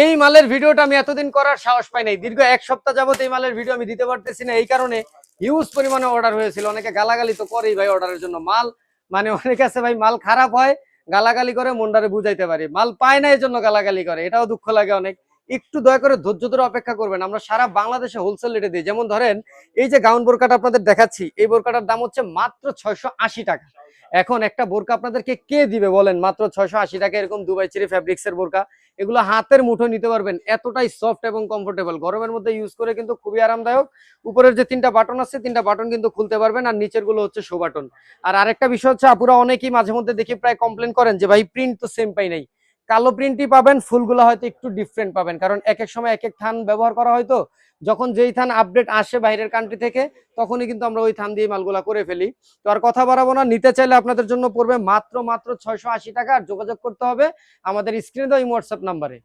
এই মালের ভিডিওটা আমি এতদিন করার সাহস পাই নাই, দীর্ঘ এক সপ্তাহ যাবত এই মালের ভিডিও আমি দিতে পারতেছি না। এই কারণে হিউজ পরিমাণে অর্ডার হয়েছিল, অনেকে গালাগালি তো করেই ভাই অর্ডারের জন্য। মাল মানে অনেক আছে ভাই, মাল খারাপ হয় গালাগালি করে, মন্ডারে বুঝাইতে পারি, মাল পায় না এই জন্য গালাগালি করে, এটাও দুঃখ লাগে অনেক। একটু দয়া করে ধৈর্য ধরে অপেক্ষা করবেন, আমরা সারা বাংলাদেশে হোলসেল রেটে দিই। যেমন ধরেন এই যে গাউন বোরকাটা আপনাদের দেখাচ্ছি, এই বোরকাটার দাম হচ্ছে মাত্র 680 টাকা। এখন একটা বোরকা আপনাদেরকে কে দিবে বলেন মাত্র 680 টাকা? এরকম দুবাই চেরি ফ্যাব্রিক্স এর বোরকা, এগুলো হাতের মুঠো নিতে পারবেন, এতটাই সফট এবং কমফোর্টেবল, গরমের মধ্যে ইউজ করে কিন্তু খুবই আরামদায়ক। উপরের যে 3টা বাটন আছে, 3টা বাটন কিন্তু খুলতে পারবেন, আর নিচের গুলো হচ্ছে শো বাটন। আর আরেকটা বিষয় হচ্ছে, আপুরা অনেকেই মাঝে মধ্যে দেখি প্রায় কমপ্লেন করেন যে ভাই প্রিন্ট তো সেম পাই নাই। কালো প্রিন্টই পাবেন, ফুলগুলো হয়তো একটু ডিফারেন্ট পাবেন, কারণ এক এক সময় এক এক থান ব্যবহার করা হয়। তো যখন যেই থান আপডেট আসে বাইরের কান্ট্রি থেকে, তখনই কিন্তু আমরা ওই থান দিয়ে মালগুলা করে ফেলি। তো আর কথা বাড়াবো না, নিতে চাইলে আপনাদের জন্য পড়বে মাত্র 680 টাকা। আর যোগাযোগ করতে হবে আমাদের স্ক্রিনে দেওয়া হোয়াটসঅ্যাপ নাম্বারে।